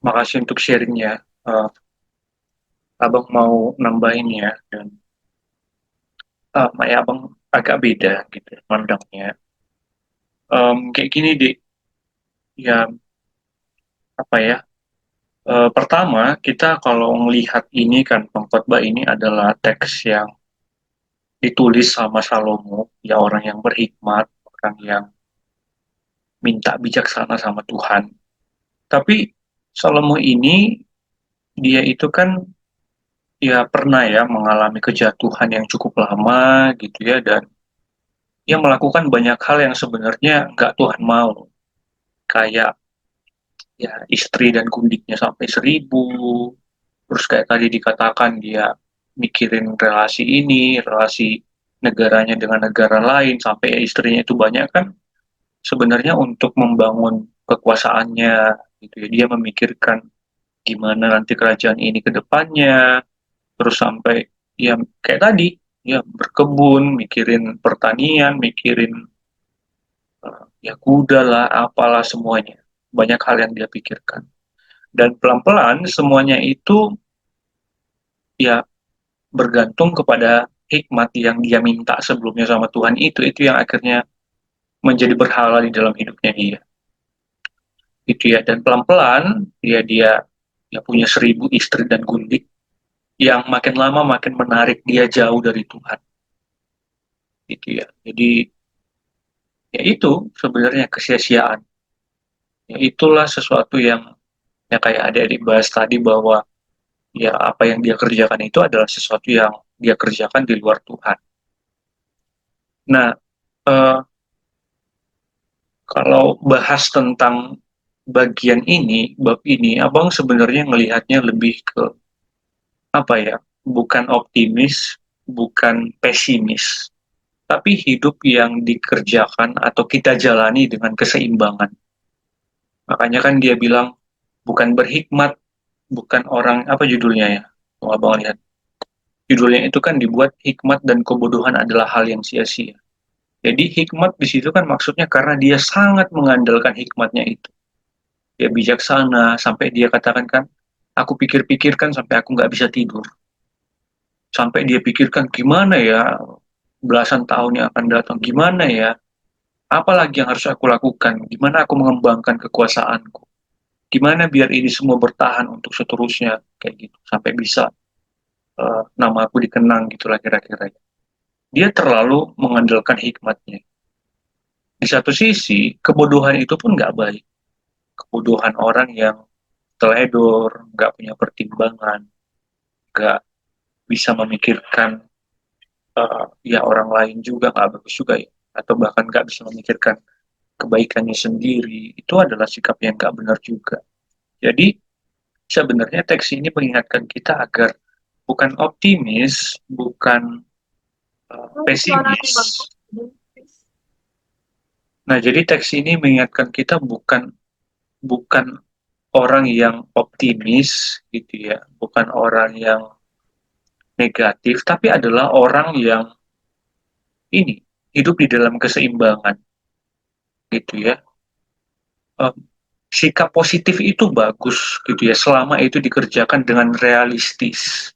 makasih untuk sharingnya. Eh, Abang mau nambahin ya, dan ya abang agak beda gitu pandangnya. Kayak gini deh, ya apa ya? Pertama, kita kalau melihat ini kan pengkhotbah ini adalah teks yang ditulis sama Salomo, ya orang yang berhikmat, orang yang minta bijaksana sama Tuhan. Tapi Salomo ini dia itu kan ya pernah ya mengalami kejatuhan yang cukup lama gitu ya, dan dia melakukan banyak hal yang sebenarnya nggak Tuhan mau, kayak ya istri dan gundiknya sampai 1.000, terus kayak tadi dikatakan dia mikirin relasi ini, relasi negaranya dengan negara lain, sampai istrinya itu banyak kan sebenarnya untuk membangun kekuasaannya gitu ya. Dia memikirkan gimana nanti kerajaan ini ke depannya, terus sampai ya kayak tadi ya berkebun, mikirin pertanian, mikirin ya kuda lah, apalah semuanya. Banyak hal yang dia pikirkan. Dan pelan-pelan semuanya itu ya bergantung kepada hikmat yang dia minta sebelumnya sama Tuhan, itu yang akhirnya menjadi berhala di dalam hidupnya dia. Gitu ya. Dan pelan-pelan dia punya 1.000 istri dan gundik yang makin lama makin menarik dia jauh dari Tuhan. Gitu ya. Jadi ya itu sebenarnya kesia-siaan. Ya itulah sesuatu yang ya kayak adik-adik bahas tadi, bahwa ya apa yang dia kerjakan itu adalah sesuatu yang dia kerjakan di luar Tuhan. Nah, eh, kalau bahas tentang bagian ini, bab ini, abang sebenarnya ngelihatnya lebih ke apa ya? Bukan optimis, bukan pesimis, tapi hidup yang dikerjakan atau kita jalani dengan keseimbangan. Makanya kan dia bilang bukan berhikmat, bukan orang apa judulnya ya? Oh, abang lihat. Judulnya itu kan dibuat hikmat dan kebodohan adalah hal yang sia-sia. Jadi hikmat di situ kan maksudnya karena dia sangat mengandalkan hikmatnya itu. Dia bijaksana sampai dia katakan kan, aku pikir-pikirkan sampai aku nggak bisa tidur. Sampai dia pikirkan gimana ya belasan tahun yang akan datang, gimana ya, apalagi yang harus aku lakukan, gimana aku mengembangkan kekuasaanku, gimana biar ini semua bertahan untuk seterusnya, kayak gitu, sampai bisa nama aku dikenang gitulah kira-kira. Dia terlalu mengandalkan hikmatnya. Di satu sisi, kebodohan itu pun nggak baik. Kebodohan orang yang teledor, nggak punya pertimbangan, nggak bisa memikirkan ya orang lain juga nggak bagus juga ya, atau bahkan nggak bisa memikirkan kebaikannya sendiri, itu adalah sikap yang nggak benar juga. Jadi sebenarnya teks ini mengingatkan kita agar bukan optimis, bukan pesimis. Nah, jadi teks ini mengingatkan kita bukan bukan orang yang optimis gitu ya, bukan orang yang negatif, tapi adalah orang yang ini hidup di dalam keseimbangan gitu ya. Um, Sikap positif itu bagus gitu ya, selama itu dikerjakan dengan realistis.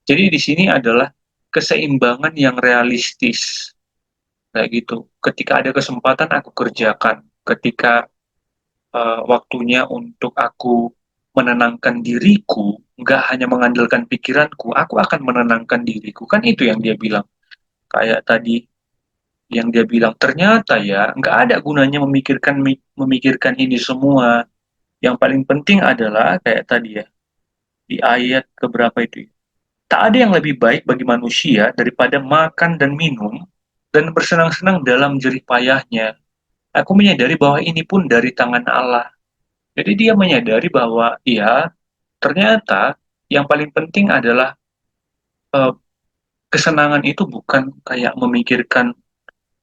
Jadi di sini adalah keseimbangan yang realistis kayak gitu. Ketika ada kesempatan aku kerjakan, ketika waktunya untuk aku menenangkan diriku, nggak hanya mengandalkan pikiranku, aku akan menenangkan diriku. Kan itu yang dia bilang. Kayak tadi yang dia bilang, ternyata ya nggak ada gunanya memikirkan ini semua. Yang paling penting adalah kayak tadi ya, di ayat keberapa itu ya, tak ada yang lebih baik bagi manusia daripada makan dan minum dan bersenang-senang dalam jerih payahnya. Aku menyadari bahwa ini pun dari tangan Allah. Jadi dia menyadari bahwa ya ternyata yang paling penting adalah eh, kesenangan itu bukan kayak memikirkan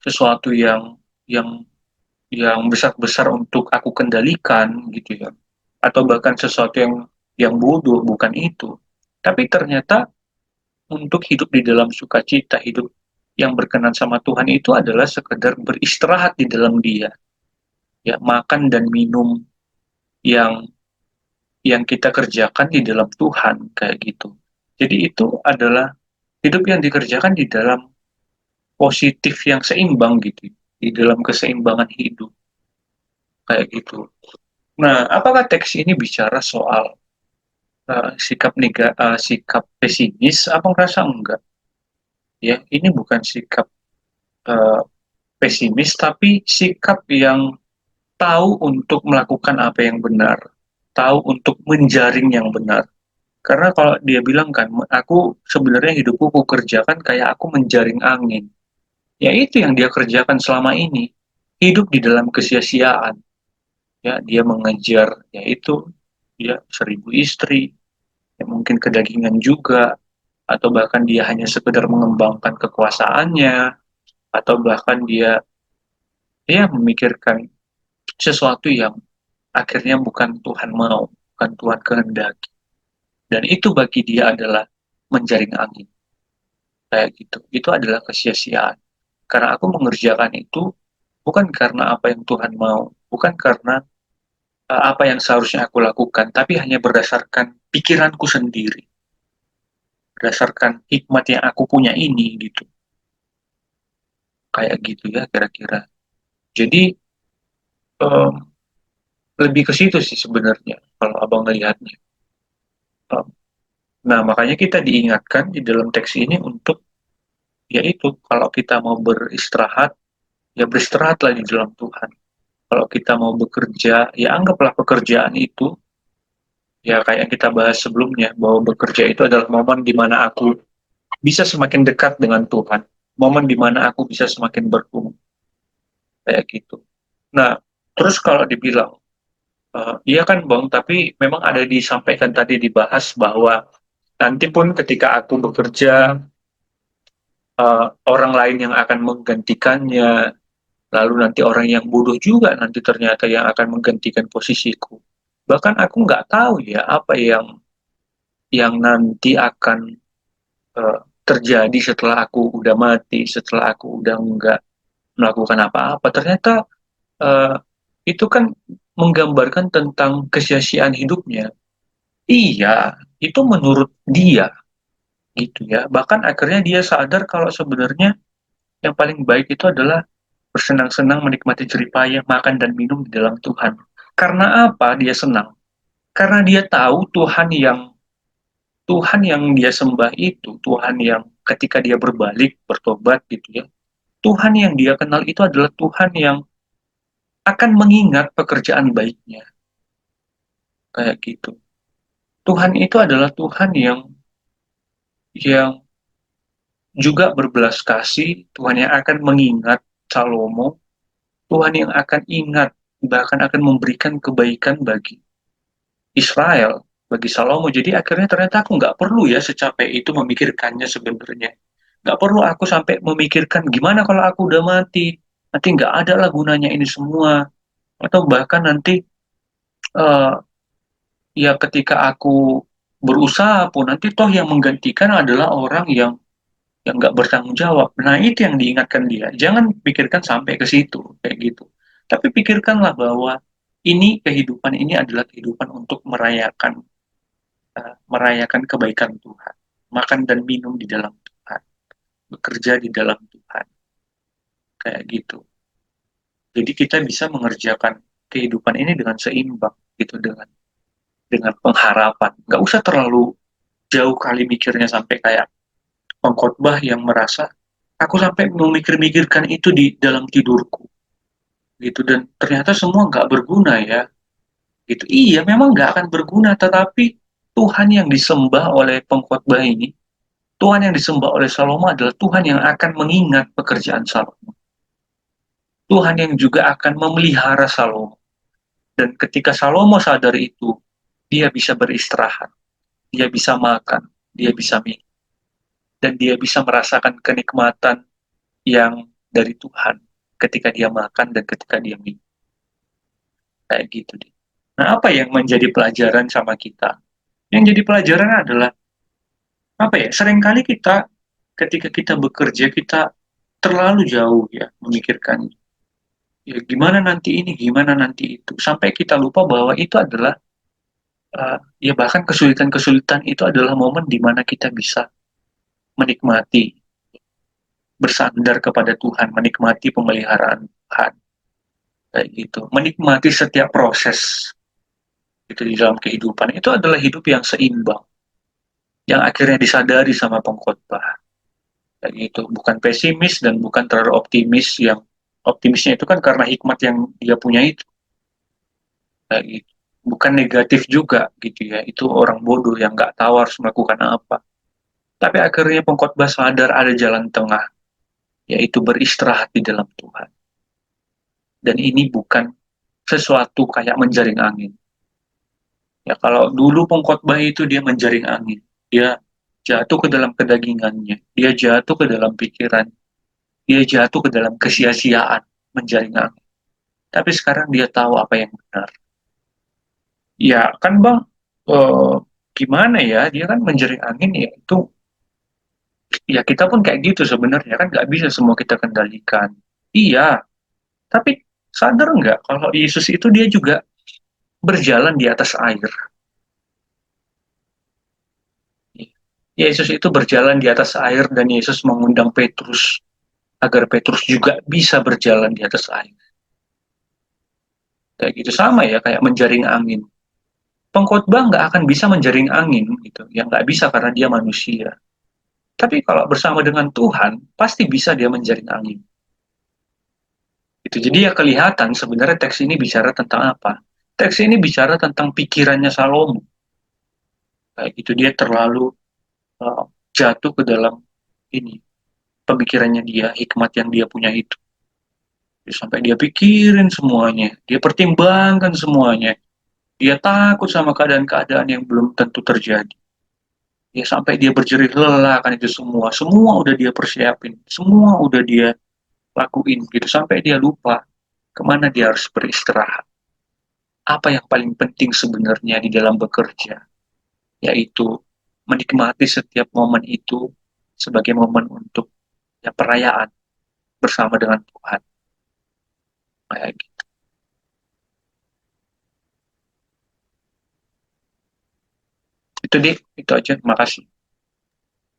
sesuatu yang yang besar-besar untuk aku kendalikan gitu ya, atau bahkan sesuatu yang bodoh, bukan itu. Tapi ternyata untuk hidup di dalam sukacita, hidup yang berkenan sama Tuhan itu adalah sekedar beristirahat di dalam Dia, ya makan dan minum yang yang kita kerjakan di dalam Tuhan, kayak gitu. Jadi itu adalah hidup yang dikerjakan di dalam positif yang seimbang gitu, di dalam keseimbangan hidup, kayak gitu. Nah, apakah teks ini bicara soal sikap pesimis? Apa ngerasa enggak? Ya, ini bukan sikap eh, pesimis, tapi sikap yang tahu untuk melakukan apa yang benar, tahu untuk menjaring yang benar. Karena kalau dia bilang kan, aku sebenarnya hidupku ku kerjakan kayak aku menjaring angin. Ya itu yang dia kerjakan selama ini. Hidup di dalam kesia-siaan. Ya, dia mengejar, yaitu dia 1.000 istri, ya mungkin kedagingan juga, atau bahkan dia hanya sekedar mengembangkan kekuasaannya, atau bahkan dia memikirkan sesuatu yang akhirnya bukan Tuhan mau, bukan Tuhan kehendaki. Dan itu bagi dia adalah menjaring angin, kayak gitu. Itu adalah kesia-siaan. Karena aku mengerjakan itu bukan karena apa yang Tuhan mau, bukan karena apa yang seharusnya aku lakukan, tapi hanya berdasarkan pikiranku sendiri, berdasarkan hikmat yang aku punya ini, gitu. Kayak gitu ya kira-kira. Jadi um, lebih ke situ sih sebenarnya kalau abang melihatnya. Um, nah, makanya kita diingatkan di dalam teks ini untuk yaitu kalau kita mau beristirahat, ya beristirahatlah di dalam Tuhan. Kalau kita mau bekerja, ya anggaplah pekerjaan itu ya kayak yang kita bahas sebelumnya, bahwa bekerja itu adalah momen di mana aku bisa semakin dekat dengan Tuhan, momen di mana aku bisa semakin bertumbuh, kayak gitu. Nah, terus kalau dibilang iya kan Bang, tapi memang ada disampaikan tadi dibahas bahwa nanti pun ketika aku bekerja, orang lain yang akan menggantikannya, lalu nanti orang yang bodoh juga nanti ternyata yang akan menggantikan posisiku. Bahkan aku nggak tahu ya apa yang nanti akan terjadi setelah aku udah mati, setelah aku udah nggak melakukan apa-apa. Ternyata eh, itu kan menggambarkan tentang kesia-siaan hidupnya. Iya, itu menurut dia gitu ya. Bahkan akhirnya dia sadar kalau sebenarnya yang paling baik itu adalah bersenang-senang menikmati jerih payah, makan dan minum di dalam Tuhan. Karena apa dia senang? Karena dia tahu Tuhan yang dia sembah itu, Tuhan yang ketika dia berbalik, bertobat gitu ya. Tuhan yang dia kenal itu adalah Tuhan yang akan mengingat pekerjaan baiknya, kayak gitu. Tuhan itu adalah Tuhan yang juga berbelas kasih, Tuhan yang akan mengingat Salomo, Tuhan yang akan ingat, bahkan akan memberikan kebaikan bagi Israel, bagi Salomo. Jadi akhirnya ternyata aku nggak perlu ya secapek itu memikirkannya sebenarnya. Nggak perlu aku sampai memikirkan gimana kalau aku udah mati, nanti nggak ada lah gunanya ini semua. Atau bahkan nanti uh, ya ketika aku berusaha pun nanti toh yang menggantikan adalah orang yang nggak bertanggung jawab. Nah, itu yang diingatkan dia. Jangan pikirkan sampai ke situ, kayak gitu. Tapi pikirkanlah bahwa kehidupan ini adalah kehidupan untuk merayakan kebaikan Tuhan. Makan dan minum di dalam Tuhan. Bekerja di dalam Tuhan. Kayak gitu. Jadi kita bisa mengerjakan kehidupan ini dengan seimbang, gitu, dengan pengharapan. Nggak usah terlalu jauh kali mikirnya sampai kayak pengkhotbah yang merasa aku sampai memikir-mikirkan itu di dalam tidurku gitu, dan ternyata semua nggak berguna ya gitu. Iya, memang nggak akan berguna, tetapi Tuhan yang disembah oleh pengkhotbah ini, Tuhan yang disembah oleh Salomo adalah Tuhan yang akan mengingat pekerjaan Salomo, Tuhan yang juga akan memelihara Salomo. Dan ketika Salomo sadar itu, dia bisa beristirahat, dia bisa makan, dia bisa minum, dan dia bisa merasakan kenikmatan yang dari Tuhan ketika dia makan dan ketika dia minum, kayak gitu deh. Nah, apa yang menjadi pelajaran sama kita? Yang jadi pelajaran adalah apa ya? Seringkali kita ketika kita bekerja kita terlalu jauh ya memikirkan ya gimana nanti ini, gimana nanti itu, sampai kita lupa bahwa itu adalah Ya bahkan kesulitan-kesulitan itu adalah momen di mana kita bisa menikmati, bersandar kepada Tuhan, menikmati pemeliharaan Tuhan, kayak gitu, menikmati setiap proses itu di dalam kehidupan. Itu adalah hidup yang seimbang, yang akhirnya disadari sama pengkhotbah, kayak gitu. Bukan pesimis dan bukan terlalu optimis, yang optimisnya itu kan karena hikmat yang dia punya itu, kayak gitu. Bukan negatif juga gitu ya, itu orang bodoh yang nggak tahu harus melakukan apa. Tapi akhirnya pengkhotbah sadar ada jalan tengah, yaitu beristirahat di dalam Tuhan. Dan ini bukan sesuatu kayak menjaring angin. Ya kalau dulu pengkhotbah itu dia menjaring angin, dia jatuh ke dalam kedagingannya, dia jatuh ke dalam pikiran, dia jatuh ke dalam kesia-siaan menjaring angin. Tapi sekarang dia tahu apa yang benar. Ya kan bang, eh, gimana ya? Dia kan menjaring angin ya itu, ya kita pun kayak gitu sebenarnya kan nggak bisa semua kita kendalikan. Iya, tapi sadar nggak kalau Yesus itu dia juga berjalan di atas air. Yesus itu berjalan di atas air dan Yesus mengundang Petrus agar Petrus juga bisa berjalan di atas air. Kayak gitu sama ya kayak menjaring angin. Pengkhotbah nggak akan bisa menjaring angin gitu, ya nggak bisa karena dia manusia. Tapi kalau bersama dengan Tuhan pasti bisa dia menjaring angin. Itu jadi ya kelihatan sebenarnya teks ini bicara tentang apa. Teks ini bicara tentang pikirannya Salomo. Kayak gitu dia terlalu uh, jatuh ke dalam ini pemikirannya dia, hikmat yang dia punya itu. Sampai dia pikirin semuanya, dia pertimbangkan semuanya, dia takut sama keadaan-keadaan yang belum tentu terjadi. Ya sampai dia berjerih lelah kan itu semua, semua udah dia persiapin, semua udah dia lakuin gitu sampai dia lupa kemana dia harus beristirahat. Apa yang paling penting sebenarnya di dalam bekerja, yaitu menikmati setiap momen itu sebagai momen untuk ya perayaan bersama dengan Tuhan. Kayak gitu. Itu deh, itu aja. Terima kasih.